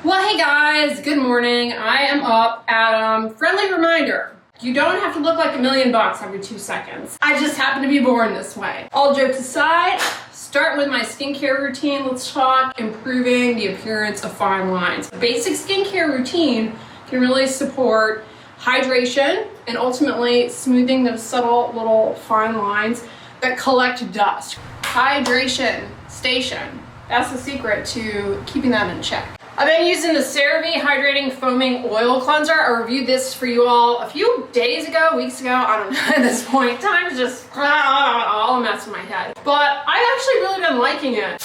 Well, hey guys, good morning. I am up. Adam, friendly reminder, you don't have to look like $1 million every 2 seconds. I just happen to be born this way. All jokes aside, start with my skincare routine. Let's talk improving the appearance of fine lines. A basic skincare routine can really support hydration and ultimately smoothing those subtle little fine lines that collect dust. Hydration station. That's the secret to keeping that in check. I've been using the CeraVe Hydrating Foaming Oil Cleanser. I reviewed this for you all a few days ago, weeks ago, I don't know at this point. Time's just all a mess in my head. But I've actually really been liking it.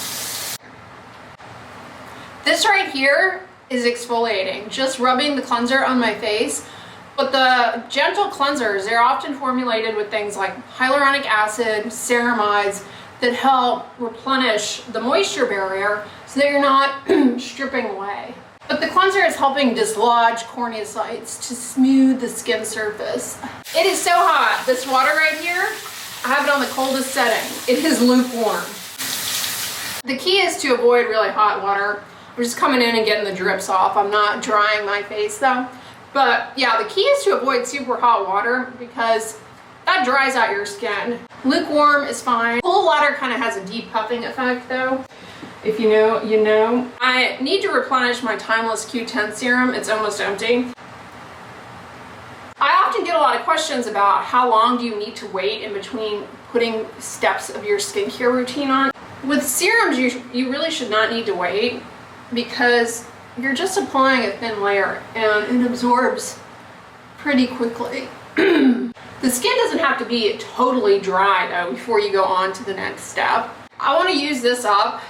This right here is exfoliating, just rubbing the cleanser on my face. But the gentle cleansers, they're often formulated with things like hyaluronic acid, ceramides, that help replenish the moisture barrier so that you're not stripping away. But the cleanser is helping dislodge corneocytes to smooth the skin surface. It is so hot. This water right here, I have it on the coldest setting. It is lukewarm. The key is to avoid really hot water. I'm just coming in and getting the drips off. I'm not drying my face though. But yeah, the key is to avoid super hot water because that dries out your skin. Lukewarm is fine. Cold water kind of has a depuffing effect though. If you know, you know. I need to replenish my Timeless Q10 serum. It's almost empty. I often get a lot of questions about how long do you need to wait in between putting steps of your skincare routine on. With serums, you really should not need to wait because you're just applying a thin layer and it absorbs pretty quickly. The skin doesn't have to be totally dry though before you go on to the next step. I want to use this up.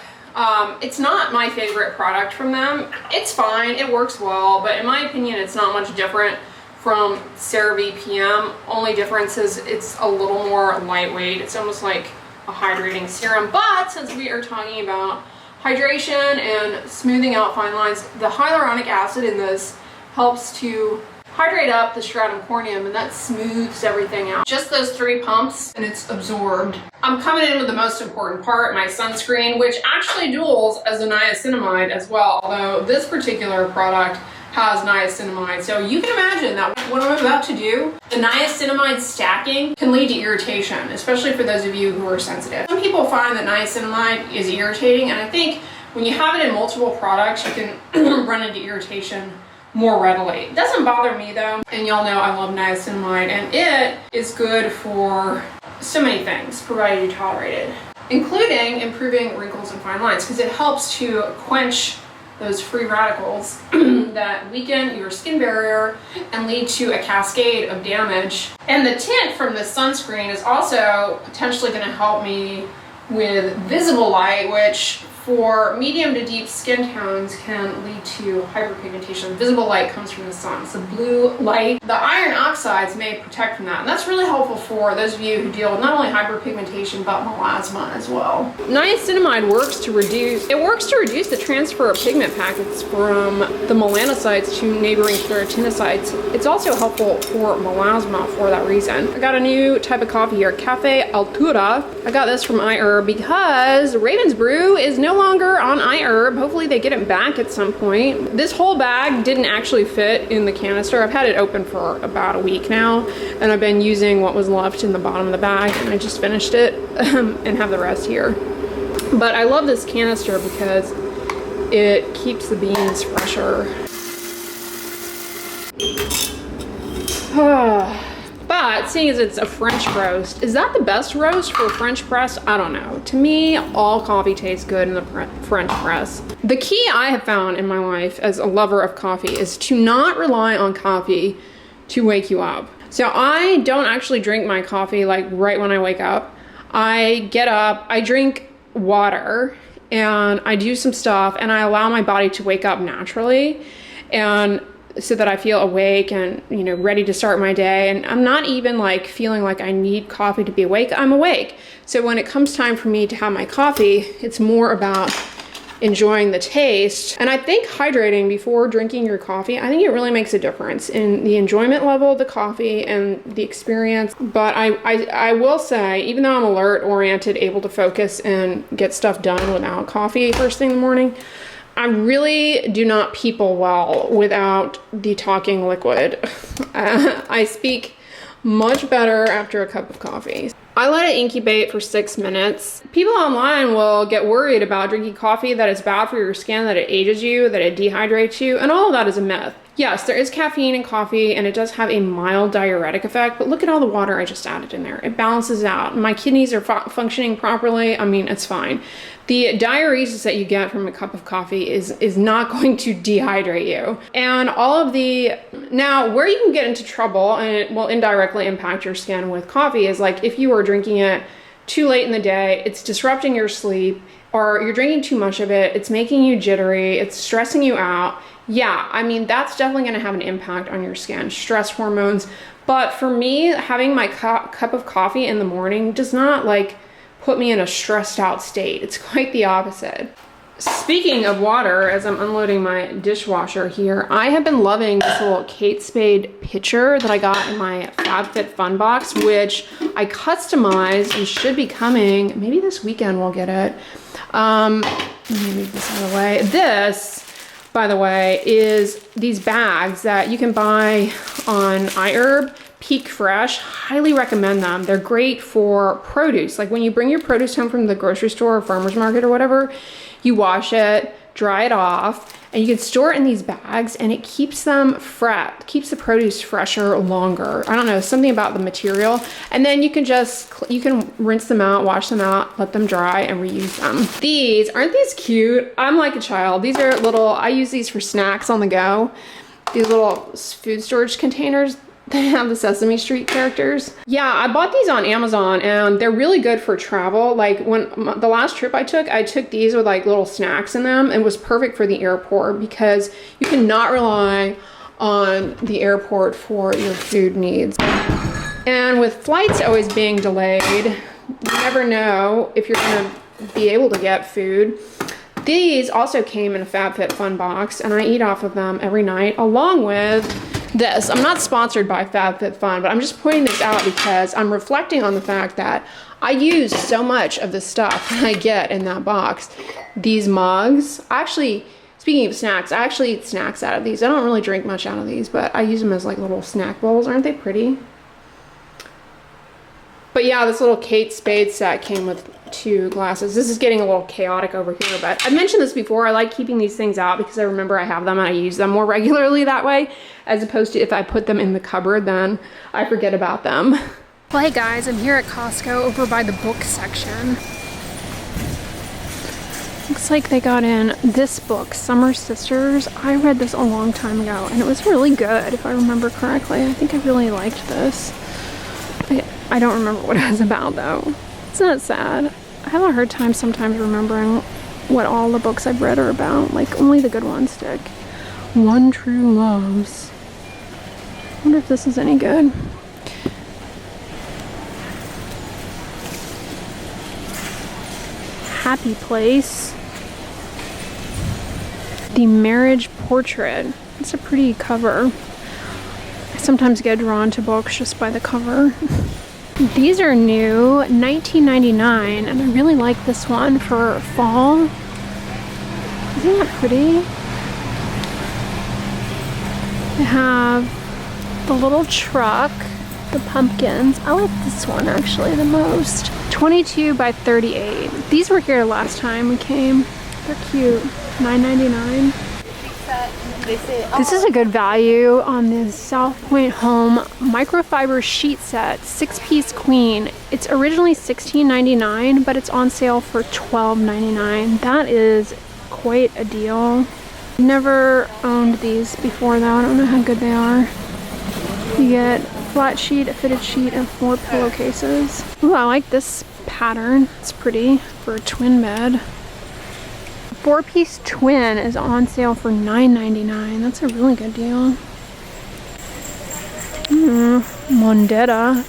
It's not my favorite product from them. It's fine, it works well, but in my opinion it's not much different from CeraVe PM. Only difference is it's a little more lightweight. It's almost like a hydrating serum, but since we are talking about hydration and smoothing out fine lines, the hyaluronic acid in this helps to hydrate up the stratum corneum and that smooths everything out. Just those 3 pumps and it's absorbed. I'm coming in with the most important part, my sunscreen, which actually duals as a niacinamide as well, although this particular product has niacinamide. So you can imagine that what I'm about to do, the niacinamide stacking can lead to irritation, especially for those of you who are sensitive. Some people find that niacinamide is irritating, and I think when you have it in multiple products, you can run into irritation more readily. It doesn't bother me though, and y'all know I love niacinamide, and it is good for so many things, provided you tolerate it, including improving wrinkles and fine lines, because it helps to quench those free radicals that weaken your skin barrier and lead to a cascade of damage. And the tint from this sunscreen is also potentially going to help me with visible light, which for medium to deep skin tones can lead to hyperpigmentation. Visible light comes from the sun. It's the blue light. The iron oxides may protect from that. And that's really helpful for those of you who deal with not only hyperpigmentation, but melasma as well. Niacinamide works to reduce the transfer of pigment packets from the melanocytes to neighboring keratinocytes. It's also helpful for melasma for that reason. I got a new type of coffee here, Cafe Altura. I got this from iHerb because Raven's Brew is no longer on iHerb. Hopefully they get it back at some point. This whole bag didn't actually fit in the canister. I've had it open for about a week now, and I've been using what was left in the bottom of the bag, and I just finished it and have the rest here. But I love this canister because it keeps the beans fresher. But seeing as it's a French roast, is that the best roast for French press? I don't know. To me, all coffee tastes good in the French press. The key I have found in my life as a lover of coffee is to not rely on coffee to wake you up. So I don't actually drink my coffee like right when I wake up. I get up, I drink water, and I do some stuff, and I allow my body to wake up naturally. And so that I feel awake and, you know, ready to start my day. And I'm not even like feeling like I need coffee to be awake. I'm awake. So when it comes time for me to have my coffee, it's more about enjoying the taste. And I think hydrating before drinking your coffee, I think it really makes a difference in the enjoyment level of the coffee and the experience. But I will say, even though I'm alert, oriented, able to focus and get stuff done without coffee first thing in the morning, I really do not people well without the talking liquid. I speak much better after a cup of coffee. I let it incubate for 6 minutes. People online will get worried about drinking coffee, that it's bad for your skin, that it ages you, that it dehydrates you, and all of that is a myth. Yes, there is caffeine in coffee and it does have a mild diuretic effect, but look at all the water I just added in there. It balances out. My kidneys are functioning properly. I mean, it's fine. The diuresis that you get from a cup of coffee is not going to dehydrate you. And all of the, now where you can get into trouble and it will indirectly impact your skin with coffee is like if you are drinking it too late in the day, it's disrupting your sleep, or you're drinking too much of it, it's making you jittery, it's stressing you out. Yeah, I mean, that's definitely going to have an impact on your skin, stress hormones. But for me, having my cup of coffee in the morning does not like put me in a stressed out state. It's quite the opposite. Speaking of water, as I'm unloading my dishwasher here, I have been loving this little Kate Spade pitcher that I got in my FabFitFun box, which I customized and should be coming. Maybe this weekend we'll get it. Let me move this out of the way. This, by the way, is these bags that you can buy on iHerb, Peak Fresh. Highly recommend them. They're great for produce. Like when you bring your produce home from the grocery store or farmer's market or whatever, you wash it, dry it off, and you can store it in these bags and it keeps them fresh, keeps the produce fresher longer. I don't know, something about the material. And then you can rinse them out, wash them out, let them dry and reuse them. These, aren't these cute? I'm like a child. These are little, I use these for snacks on the go. These little food storage containers. They have the Sesame Street characters. Yeah, I bought these on Amazon and they're really good for travel. Like when the last trip I took these with like little snacks in them and it was perfect for the airport because you cannot rely on the airport for your food needs. And with flights always being delayed, you never know if you're gonna be able to get food. These also came in a FabFitFun box and I eat off of them every night along with this. I'm not sponsored by FabFitFun, but I'm just pointing this out because I'm reflecting on the fact that I use so much of the stuff that I get in that box. These mugs, actually, speaking of snacks, I actually eat snacks out of these. I don't really drink much out of these, but I use them as like little snack bowls. Aren't they pretty? But yeah, this little Kate Spade set came with 2 glasses. This is getting a little chaotic over here, but I mentioned this before. I like keeping these things out because I remember I have them and I use them more regularly that way, as opposed to if I put them in the cupboard, then I forget about them. Well, hey guys, I'm here at Costco over by the book section. Looks like they got in this book, Summer Sisters. I read this a long time ago and it was really good, if I remember correctly. I think I really liked this. I don't remember what it was about though. It's not sad. I have a hard time sometimes remembering what all the books I've read are about. Like, only the good ones stick. One True Loves. I wonder if this is any good. Happy Place. The Marriage Portrait. It's a pretty cover. I sometimes get drawn to books just by the cover. These are new, $19.99, and I really like this one for fall. Isn't that pretty? They have the little truck, the pumpkins. I like this one actually the most. 22 by 38. These were here last time we came. They're cute. $9.99. This is a good value on the South Point Home microfiber sheet set, 6-piece queen. It's originally $16.99, but it's on sale for $12.99. That is quite a deal. Never owned these before though. I don't know how good they are. You get a flat sheet, a fitted sheet, and 4 pillowcases. Ooh, I like this pattern. It's pretty for a twin bed. 4-piece twin is on sale for $9.99. That's a really good deal. Mondetta.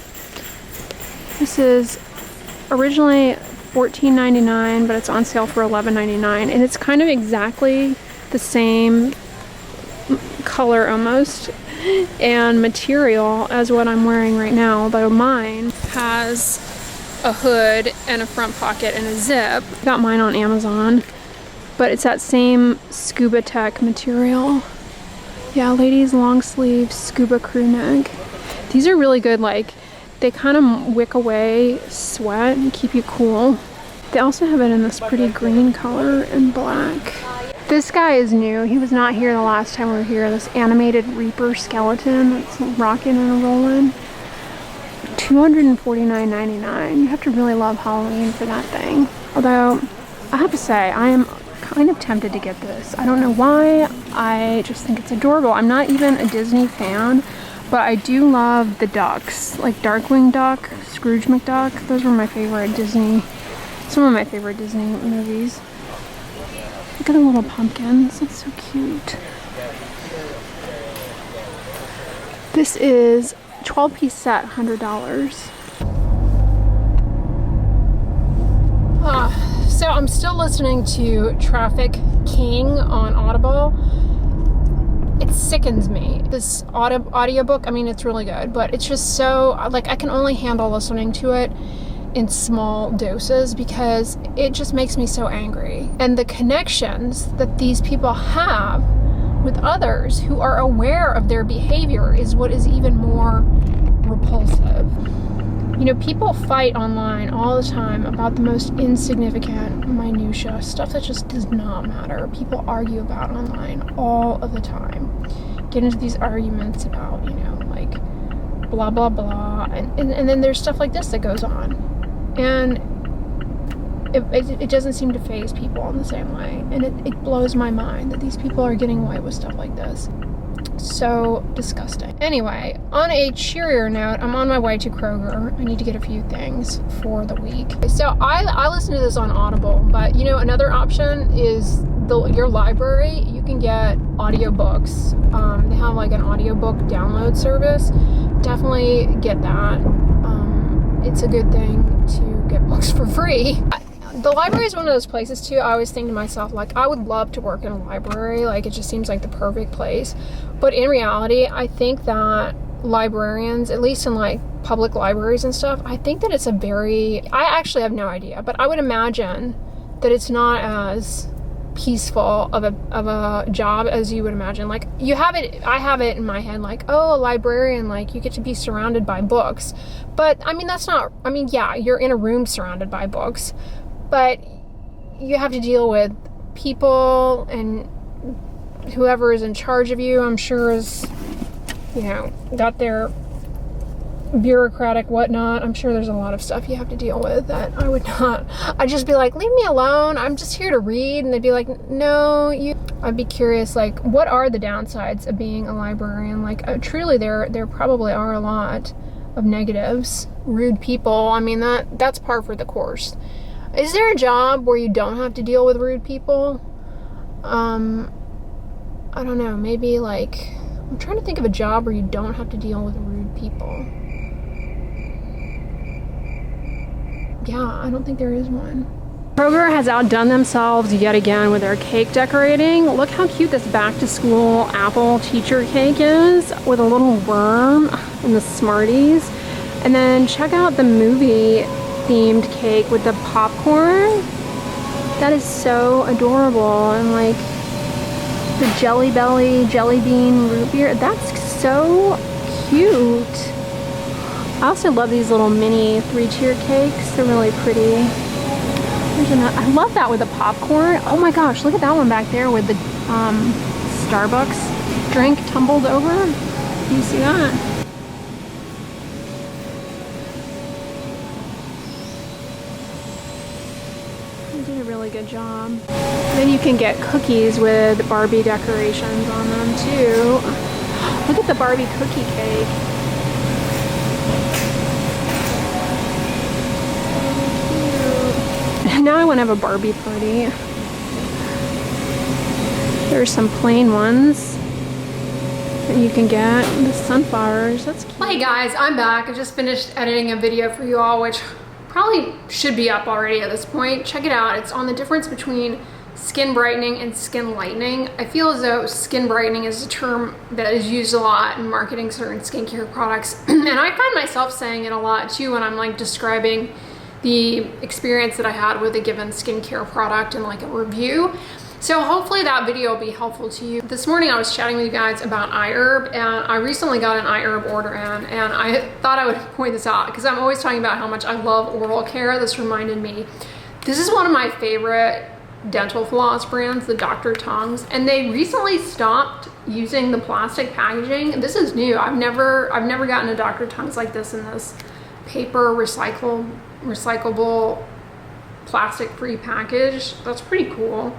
This is originally $14.99, but it's on sale for $11.99, and it's kind of exactly the same color almost and material as what I'm wearing right now, although mine has a hood and a front pocket and a zip. Got mine on Amazon. but it's that same scuba tech material. Yeah, ladies long sleeve scuba crew neck. These are really good, like they kind of wick away sweat and keep you cool. They also have it in this pretty green color and black. This guy is new. He was not here the last time we were here. This animated Reaper skeleton that's rocking and rolling. $249.99. You have to really love Halloween for that thing. Although, I have to say, I am kind of tempted to get this. I don't know why. I just think it's adorable. I'm not even a Disney fan, but I do love the ducks. Like Darkwing Duck, Scrooge McDuck. Those were my favorite Disney, some of my favorite Disney movies. Look at the little pumpkins. That's so cute. This is 12-piece set, $100. So I'm still listening to Traffic King on Audible. It sickens me. This audiobook, I mean, it's really good, but it's just so, like, I can only handle listening to it in small doses because it just makes me so angry. And the connections that these people have with others who are aware of their behavior is what is even more repulsive. You know, people fight online all the time about the most insignificant minutia, stuff that just does not matter. People argue about online all of the time. Get into these arguments about, you know, like blah, blah, blah. And then there's stuff like this that goes on. And it doesn't seem to faze people in the same way. And it blows my mind that these people are getting away with stuff like this. So disgusting. Anyway, on a cheerier note, I'm on my way to Kroger. I need to get a few things for the week. So I listen to this on Audible, but you know, another option is your library. You can get audiobooks. They have like an audiobook download service. Definitely get that. It's a good thing to get books for free. The library is one of those places too. I always think to myself, like, I would love to work in a library. Like, it just seems like the perfect place. But in reality, I think that librarians, at least in like public libraries and stuff, I think that it's I actually have no idea, but I would imagine that it's not as peaceful of a job as you would imagine. Like, I have it in my head, like, oh, a librarian, like, you get to be surrounded by books. But I mean, yeah, you're in a room surrounded by books, but you have to deal with people, and whoever is in charge of you, I'm sure is, you know, got their bureaucratic whatnot. I'm sure there's a lot of stuff you have to deal with that I would not. I'd just be like, leave me alone. I'm just here to read. And they'd be like, no, I'd be curious, like, what are the downsides of being a librarian? Like, truly, there probably are a lot of negatives. Rude people. I mean, that's par for the course. Is there a job where you don't have to deal with rude people? I don't know. Maybe, like, I'm trying to think of a job where you don't have to deal with rude people. Yeah, I don't think there is one. Kroger has outdone themselves yet again with their cake decorating. Look how cute this back to school apple teacher cake is with a little worm and the Smarties. And then check out the movie themed cake with the popcorn. That is so adorable. And like the Jelly Belly jelly bean root beer. That's so cute. I also love these little mini 3-tier cakes. They're really pretty. I love that with the popcorn. Oh my gosh, look at that one back there with the Starbucks drink tumbled over. You see that? They did a really good job. Then you can get cookies with Barbie decorations on them too. Look at the Barbie cookie cake. Now I want to have a Barbie party. There's some plain ones that you can get. The sunflowers, that's cute. Hey guys, I'm back. I just finished editing a video for you all, which probably should be up already at this point. Check it out. It's on the difference between skin brightening and skin lightening. I feel as though skin brightening is a term that is used a lot in marketing certain skincare products. And I find myself saying it a lot too when I'm like describing the experience that I had with a given skincare product in like a review. So hopefully that video will be helpful to you. This morning I was chatting with you guys about iHerb, and I recently got an iHerb order in, and I thought I would point this out because I'm always talking about how much I love oral care. This reminded me, this is one of my favorite dental floss brands, the Dr. Tongs, and they recently stopped using the plastic packaging. This is new. I've never gotten a Dr. Tongs like this in this paper recyclable plastic-free package. That's pretty cool.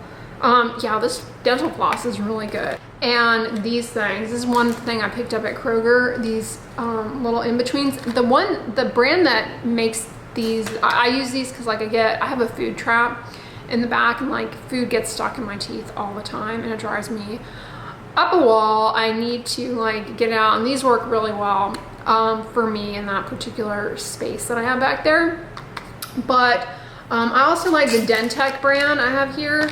Yeah, this dental floss is really good. And these things, this is one thing I picked up at Kroger, these little in-betweens. The brand that makes these, I use these because like I have a food trap in the back, and like food gets stuck in my teeth all the time and it drives me up a wall. I need to like get it out, and these work really well for me in that particular space that I have back there. But I also like the Dentec brand I have here.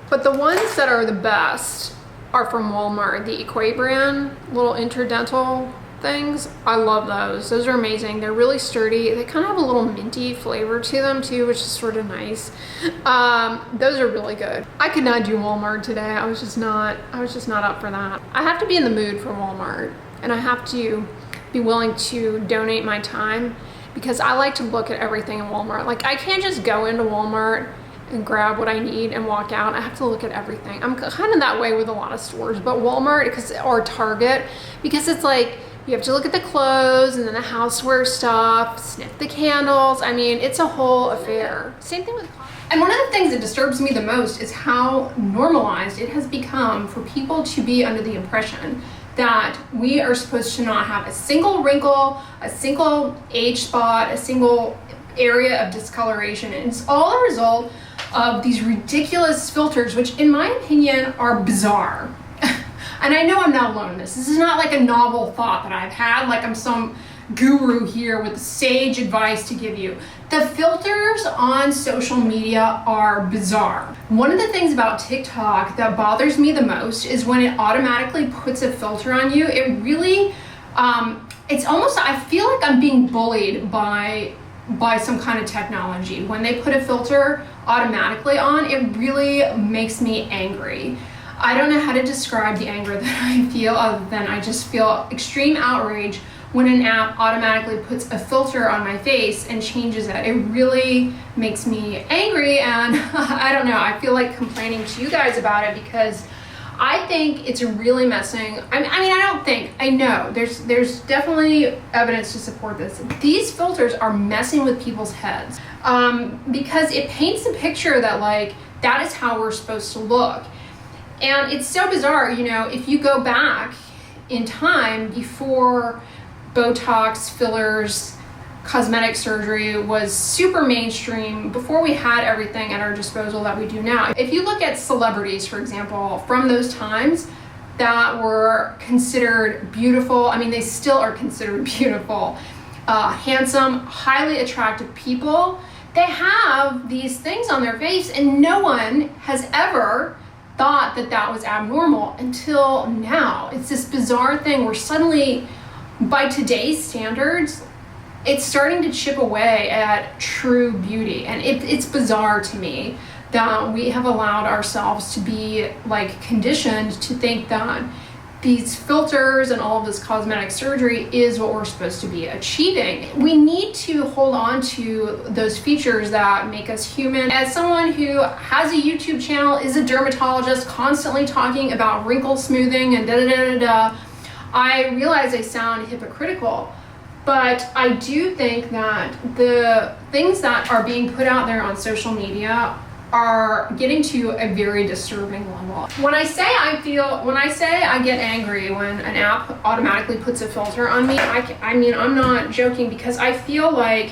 But the ones that are the best are from Walmart, the Equate brand, little interdental things. I love those. Those are amazing. They're really sturdy. They kind of have a little minty flavor to them too, which is sort of nice. Those are really good. I could not do Walmart today. I was just not up for that. I have to be in the mood for Walmart, and I have to be willing to donate my time because I like to look at everything in Walmart. Like I can't just go into Walmart and grab what I need and walk out. I have to look at everything. I'm kind of that way with a lot of stores, but Walmart or Target, because it's like you have to look at the clothes and then the houseware stuff, sniff the candles. I mean, it's a whole affair. Same thing with coffee. And one of the things that disturbs me the most is how normalized it has become for people to be under the impression that we are supposed to not have a single wrinkle, a single age spot, a single area of discoloration. And it's all a result of these ridiculous filters, which in my opinion are bizarre. And I know I'm not alone in this. This is not like a novel thought that I've had, like I'm some guru here with sage advice to give you. The filters on social media are bizarre. One of the things about TikTok that bothers me the most is when it automatically puts a filter on you. It really, it's almost, I feel like I'm being bullied by some kind of technology. When they put a filter automatically on, it really makes me angry. I don't know how to describe the anger that I feel other than I just feel extreme outrage when an app automatically puts a filter on my face and changes it. It really makes me angry, and I don't know, I feel like complaining to you guys about it because I think it's really messing. I know there's definitely evidence to support this. These filters are messing with people's heads because it paints a picture that like that is how we're supposed to look. And it's so bizarre, you know, if you go back in time before Botox, fillers, cosmetic surgery was super mainstream, before we had everything at our disposal that we do now. If you look at celebrities, for example, from those times that were considered beautiful, I mean, they still are considered beautiful, handsome, highly attractive people, they have these things on their face and no one has ever thought that that was abnormal until now. It's this bizarre thing where suddenly, by today's standards, it's starting to chip away at true beauty. And it's bizarre to me that we have allowed ourselves to be like conditioned to think that these filters and all of this cosmetic surgery is what we're supposed to be achieving. We need to hold on to those features that make us human. As someone who has a YouTube channel, is a dermatologist, constantly talking about wrinkle smoothing and da-da-da-da-da, I realize I sound hypocritical, but I do think that the things that are being put out there on social media are getting to a very disturbing level. When I say I get angry when an app automatically puts a filter on me, I mean, I'm not joking, because I feel like,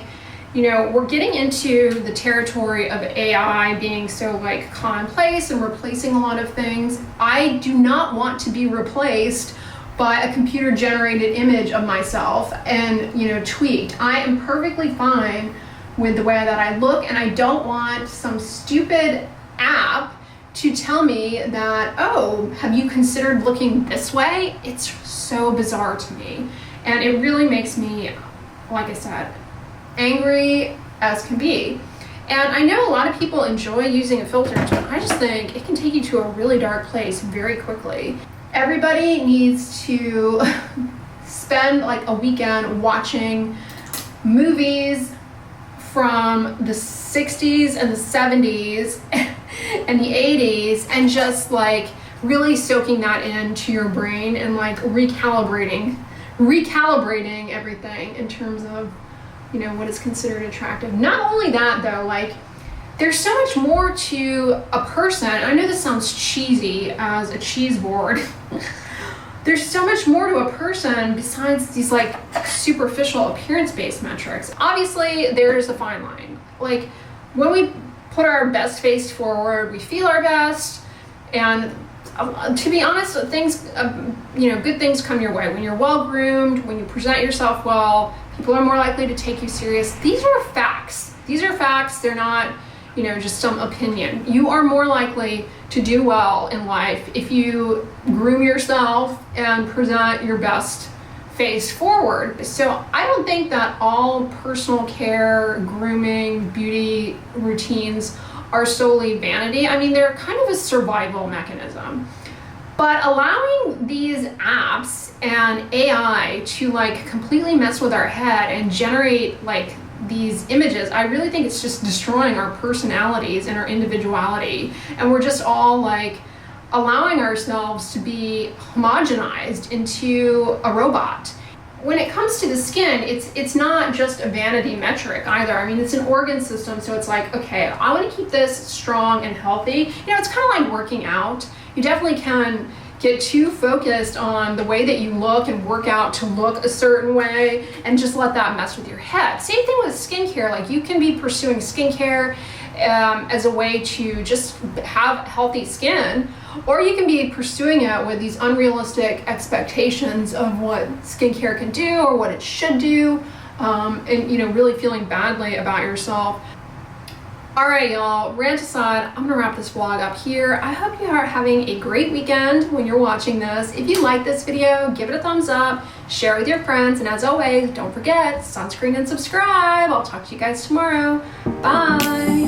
you know, we're getting into the territory of AI being so like commonplace and replacing a lot of things. I do not want to be replaced by a computer generated image of myself and, you know, tweaked. I am perfectly fine with the way that I look, and I don't want some stupid app to tell me that, oh, have you considered looking this way? It's so bizarre to me. And it really makes me, like I said, angry as can be. And I know a lot of people enjoy using a filter, but I just think it can take you to a really dark place very quickly. Everybody needs to spend like a weekend watching movies from the 60s and the 70s and the 80s and just like really soaking that into your brain and like recalibrating everything in terms of, you know, what is considered attractive. Not only that though, like there's so much more to a person. I know this sounds cheesy as a cheese board. There's so much more to a person besides these like superficial appearance-based metrics. Obviously, there's a fine line. Like when we put our best face forward, we feel our best, and to be honest, things, good things come your way. When you're well-groomed, when you present yourself well, people are more likely to take you serious. These are facts. They're not, just some opinion. You are more likely to do well in life if you groom yourself and present your best face forward. So I don't think that all personal care, grooming, beauty routines are solely vanity. I mean, they're kind of a survival mechanism. But allowing these apps and AI to like completely mess with our head and generate like these images, I really think it's just destroying our personalities and our individuality. And we're just all like allowing ourselves to be homogenized into a robot. When it comes to the skin, it's not just a vanity metric either. I mean, it's an organ system, so it's like, okay, I want to keep this strong and healthy. It's kind of like working out. You definitely can get too focused on the way that you look and work out to look a certain way and just let that mess with your head. Same thing with skincare. Like you can be pursuing skincare as a way to just have healthy skin, or you can be pursuing it with these unrealistic expectations of what skincare can do or what it should do, and really feeling badly about yourself. All right, y'all, rant aside, I'm gonna wrap this vlog up here. I hope you are having a great weekend when you're watching this. If you like this video, give it a thumbs up, share it with your friends, and as always, don't forget, sunscreen and subscribe. I'll talk to you guys tomorrow. Bye.